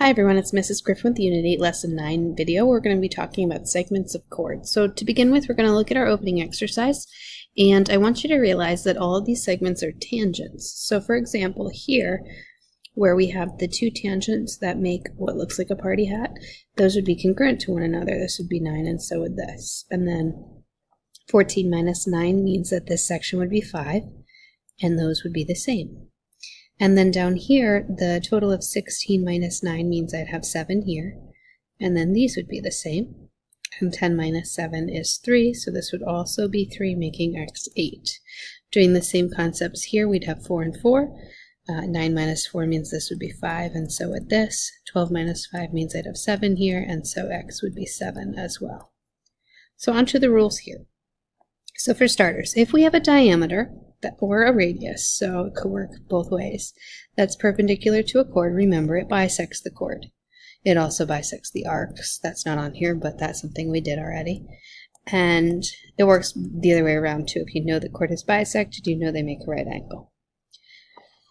Hi everyone, it's Mrs. Griffin with Unit 8 Lesson 9 video. We're going to be talking about segments of chords. So to begin with, we're going to look at our opening exercise, and I want you to realize that all of these segments are tangents. So for example, here, where we have the two tangents that make what looks like a party hat, those would be congruent to one another. This would be 9 and so would this. And then 14 minus 9 means that this section would be 5, and those would be the same. And then down here, the total of 16 minus 9 means I'd have 7 here. And then these would be the same. And 10 minus 7 is 3, so this would also be 3, making x 8. Doing the same concepts here, we'd have 4 and 4. 9 minus 4 means this would be 5, and so would this. 12 minus 5 means I'd have 7 here, and so x would be 7 as well. So on to the rules here. So for starters, if we have a diameter, or a radius, so it could work both ways, that's perpendicular to a chord, remember it bisects the chord. It also bisects the arcs. That's not on here, but that's something we did already. And it works the other way around too. If you know the chord is bisected, you know they make a right angle.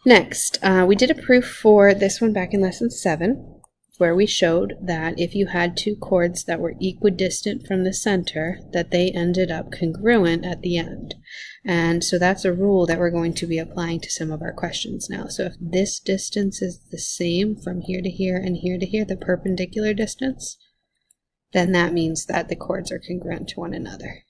Next, we did a proof for this one back in lesson 7, where we showed that if you had two chords that were equidistant from the center, that they ended up congruent at the end. And so that's a rule that we're going to be applying to some of our questions now. So if this distance is the same from here to here and here to here, the perpendicular distance, then that means that the chords are congruent to one another.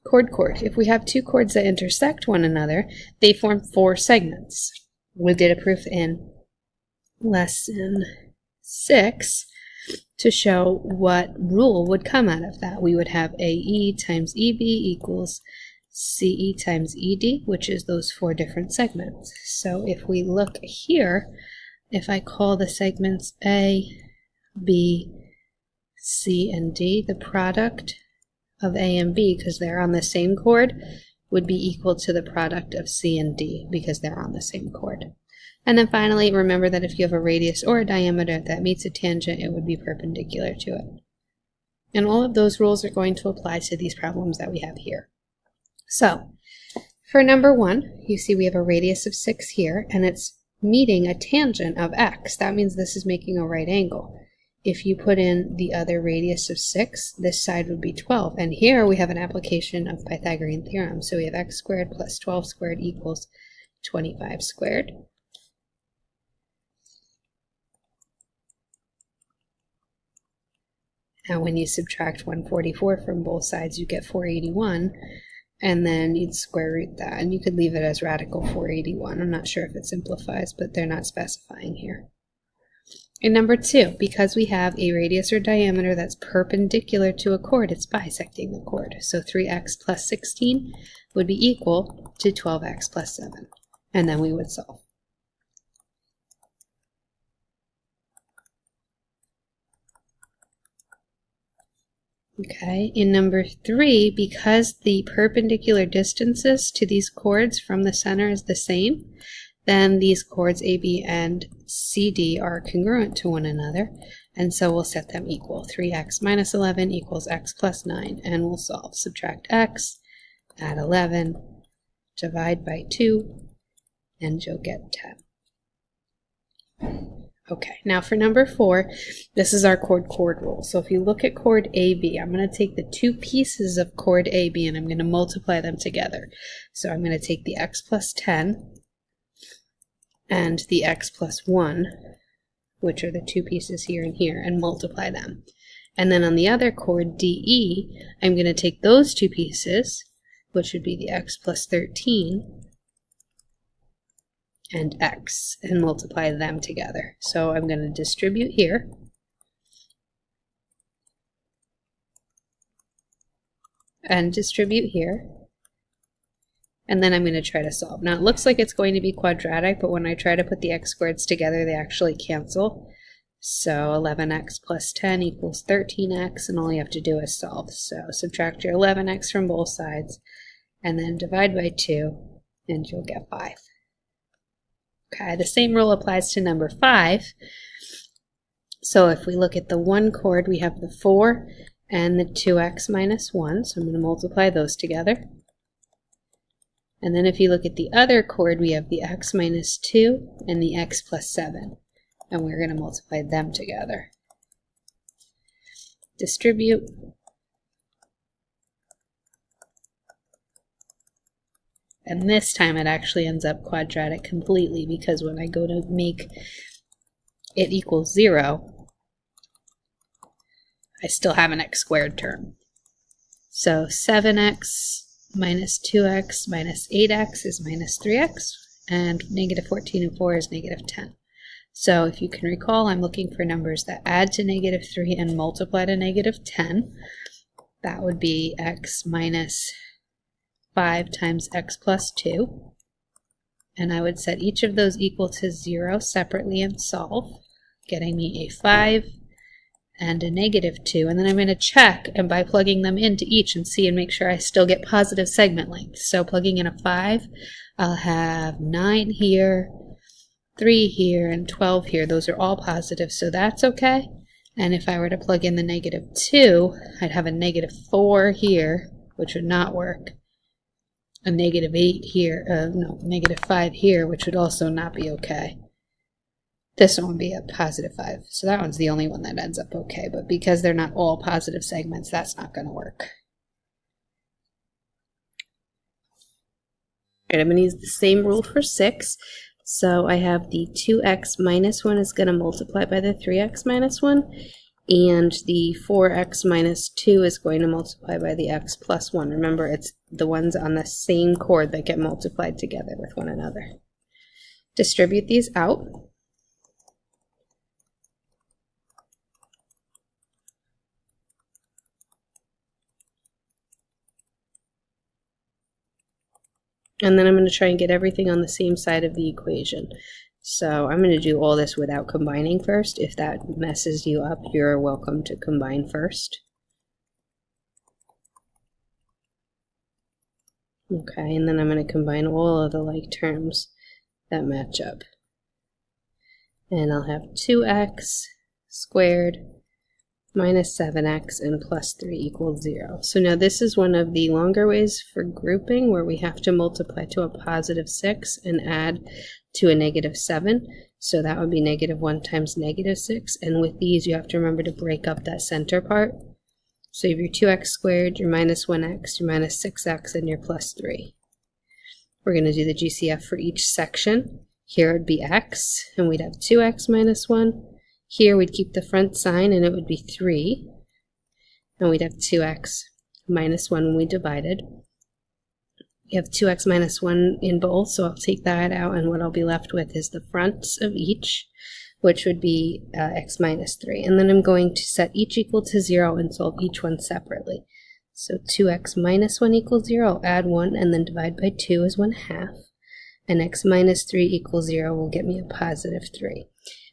Chord. If we have two chords that intersect one another, they form 4 segments. We did a proof in lesson 6 to show what rule would come out of that. We would have AE times EB equals CE times ED, which is those 4 different segments. So if we look here, if I call the segments A, B, C, and D, the product of A and B, because they're on the same chord, would be equal to the product of C and D because they're on the same chord. And then finally, remember that if you have a radius or a diameter that meets a tangent, it would be perpendicular to it. And all of those rules are going to apply to these problems that we have here. So, for number 1, you see we have a radius of 6 here, and it's meeting a tangent of x. That means this is making a right angle. If you put in the other radius of 6, this side would be 12. And here we have an application of Pythagorean theorem. So we have x squared plus 12 squared equals 25 squared. Now when you subtract 144 from both sides, you get 481. And then you'd square root that. And you could leave it as radical 481. I'm not sure if it simplifies, but they're not specifying here. In number 2, because we have a radius or diameter that's perpendicular to a chord, it's bisecting the chord. So 3x plus 16 would be equal to 12x plus 7. And then we would solve. Okay, in number 3, because the perpendicular distances to these chords from the center is the same, then these chords AB and CD are congruent to one another, and so we'll set them equal. 3x minus 11 equals x plus 9, and we'll solve. Subtract x, add 11, divide by 2, and you'll get 10. Okay, now for number 4, this is our chord rule. So if you look at chord AB, I'm going to take the 2 pieces of chord AB and I'm going to multiply them together. So I'm going to take the x plus 10 and the x plus 1, which are the 2 pieces here and here, and multiply them. And then on the other chord, DE, I'm going to take those 2 pieces, which would be the x plus 13 and x, and multiply them together. So I'm going to distribute here. And distribute here. And then I'm going to try to solve. Now it looks like it's going to be quadratic, but when I try to put the x squareds together, they actually cancel. So 11x plus 10 equals 13x, and all you have to do is solve. So subtract your 11x from both sides, and then divide by 2, and you'll get 5. Okay, the same rule applies to number 5. So if we look at the one chord, we have the 4 and the 2x minus 1, so I'm going to multiply those together. And then if you look at the other chord, we have the x minus 2 and the x plus 7. And we're going to multiply them together. Distribute. And this time it actually ends up quadratic completely, because when I go to make it equal 0, I still have an x squared term. So 7x minus 2x minus 8x is minus 3x, and negative 14 and 4 is negative 10. So if you can recall, I'm looking for numbers that add to negative 3 and multiply to negative 10. That would be x minus 5 times x plus 2. And I would set each of those equal to 0 separately and solve, getting me a 5 and a negative 2. And then I'm going to check and by plugging them into each and see and make sure I still get positive segment length. So plugging in a 5, I'll have 9 here, 3 here, and 12 here. Those are all positive, so that's okay. And if I were to plug in the negative 2, I'd have a negative 4 here, which would not work. A negative 8 here, negative 5 here, which would also not be okay. This one would be a positive 5. So that one's the only one that ends up okay, but because they're not all positive segments, that's not going to work. All right, I'm going to use the same rule for 6. So I have the 2x minus 1 is going to multiply by the 3x minus 1, and the 4x minus 2 is going to multiply by the x plus 1. Remember, it's the ones on the same chord that get multiplied together with one another. Distribute these out. And then I'm going to try and get everything on the same side of the equation. So I'm going to do all this without combining first. If that messes you up, you're welcome to combine first. Okay, and then I'm going to combine all of the like terms that match up. And I'll have 2x squared minus 7x and plus 3 equals 0. So now this is one of the longer ways for grouping where we have to multiply to a positive 6 and add to a negative 7. So that would be negative 1 times negative 6. And with these, you have to remember to break up that center part. So you have your 2x squared, your minus 1x, your minus 6x, and your plus 3. We're going to do the GCF for each section. Here it would be x, and we'd have 2x minus 1. Here we'd keep the front sign and it would be 3, and we'd have 2x minus 1 when we divided. We have 2x minus 1 in both, so I'll take that out, and what I'll be left with is the fronts of each, which would be x minus 3. And then I'm going to set each equal to 0 and solve each one separately. So 2x minus 1 equals 0, I'll add 1 and then divide by 2 is 1/2. And x minus 3 equals 0 will get me a positive 3.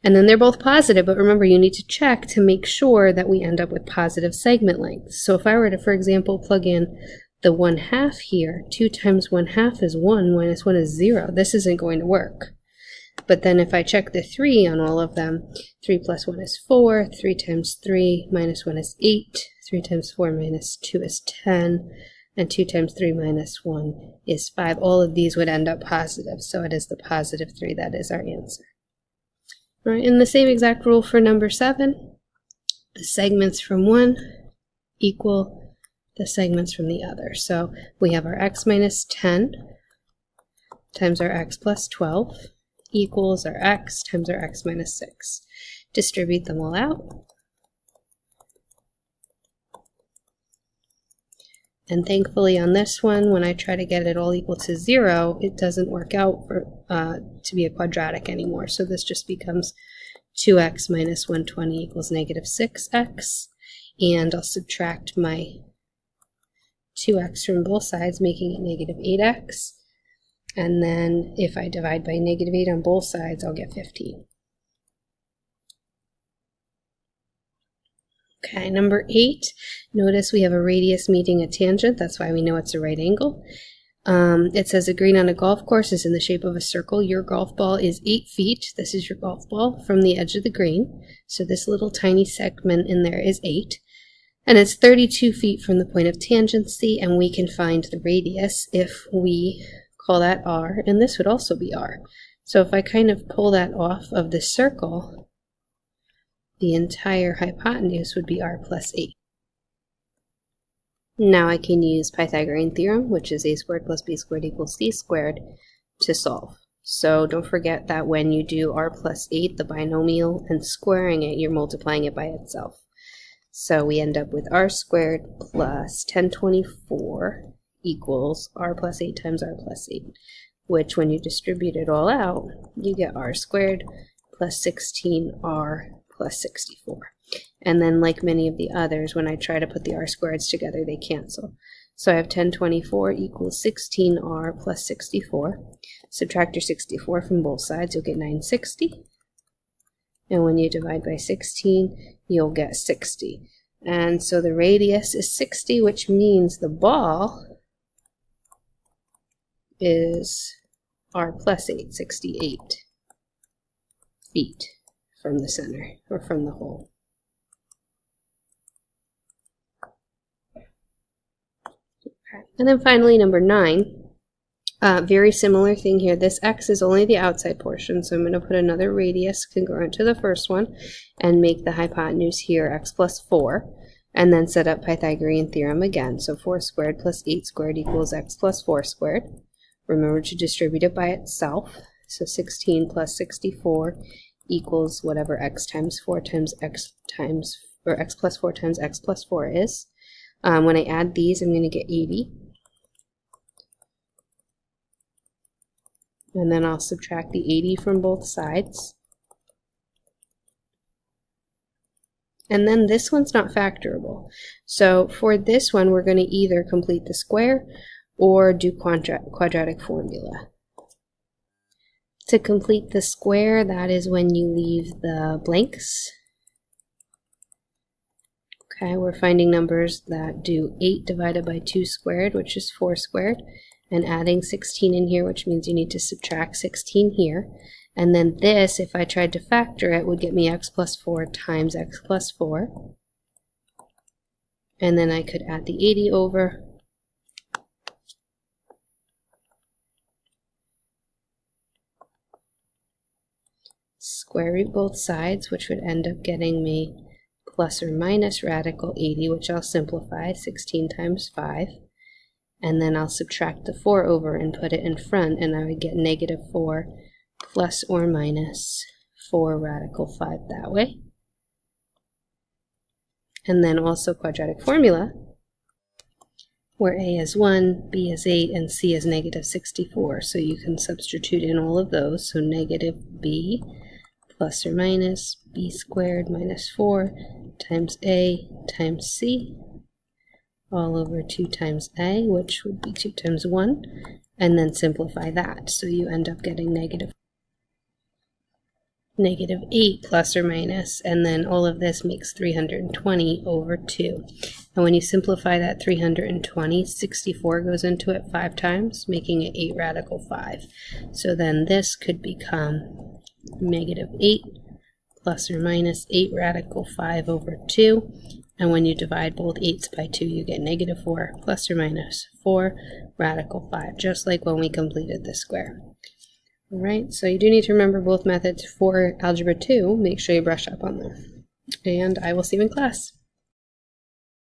And then they're both positive, but remember you need to check to make sure that we end up with positive segment lengths. So if I were to, for example, plug in the 1/2 here, 2 times 1/2 is 1, minus 1 is 0. This isn't going to work. But then if I check the 3 on all of them, 3 plus 1 is 4, 3 times 3 minus 1 is 8, 3 times 4 minus 2 is 10, and 2 times 3 minus 1 is 5. All of these would end up positive, so it is the positive 3 that is our answer. All right, and the same exact rule for number 7. The segments from one equal the segments from the other. So we have our x minus 10 times our x plus 12 equals our x times our x minus 6. Distribute them all out. And thankfully on this one, when I try to get it all equal to 0, it doesn't work out for, to be a quadratic anymore. So this just becomes 2x minus 120 equals negative 6x. And I'll subtract my 2x from both sides, making it negative 8x. And then if I divide by negative 8 on both sides, I'll get 15. Okay, number 8, notice we have a radius meeting a tangent. That's why we know it's a right angle. It says a green on a golf course is in the shape of a circle. Your golf ball is 8 feet. This is your golf ball from the edge of the green. So this little tiny segment in there is 8. And it's 32 feet from the point of tangency, and we can find the radius if we call that r, and this would also be r. So if I kind of pull that off of the circle, the entire hypotenuse would be r plus 8. Now I can use Pythagorean theorem, which is a squared plus b squared equals c squared, to solve. So don't forget that when you do r plus 8, the binomial, and squaring it, you're multiplying it by itself. So we end up with r squared plus 1024 equals r plus 8 times r plus 8, which when you distribute it all out, you get r squared plus 16r plus 64. And then like many of the others, when I try to put the r squareds together, they cancel. So I have 1024 equals 16r plus 64. Subtract your 64 from both sides, you'll get 960. And when you divide by 16, you'll get 60. And so the radius is 60, which means the ball is r plus 8, 68 feet from the center, or from the hole. And then finally, number 9, very similar thing here. This x is only the outside portion, so I'm going to put another radius congruent to the first one and make the hypotenuse here x plus 4, and then set up Pythagorean theorem again. So 4 squared plus 8 squared equals x plus 4 squared. Remember to distribute it by itself. So 16 plus 64 equals whatever x times 4 times x times, or x plus 4 times x plus 4 is. When I add these, I'm going to get 80. And then I'll subtract the 80 from both sides. And then this one's not factorable. So for this one, we're going to either complete the square or do quadratic formula. To complete the square, that is when you leave the blanks. Okay, we're finding numbers that do 8 divided by 2 squared, which is 4 squared, and adding 16 in here, which means you need to subtract 16 here. And then this, if I tried to factor it, would get me x plus 4 times x plus 4. And then I could add the 80 over. Square root both sides, which would end up getting me plus or minus radical 80, which I'll simplify, 16 times 5. And then I'll subtract the 4 over and put it in front, and I would get negative 4 plus or minus 4 radical 5 that way. And then also quadratic formula, where a is 1, b is 8, and c is negative 64. So you can substitute in all of those. So negative b plus or minus b squared minus 4 times a times c, all over 2 times a, which would be 2 times 1, and then simplify that. So you end up getting negative 8 plus or minus, and then all of this makes 320 over 2. And when you simplify that 320, 64 goes into it 5 times, making it 8 radical 5. So then this could become negative 8 plus or minus 8 radical 5 over 2. And when you divide both 8's by 2, you get negative 4 plus or minus 4 radical 5, just like when we completed the square. All right, so you do need to remember both methods for Algebra 2. Make sure you brush up on them. And I will see you in class.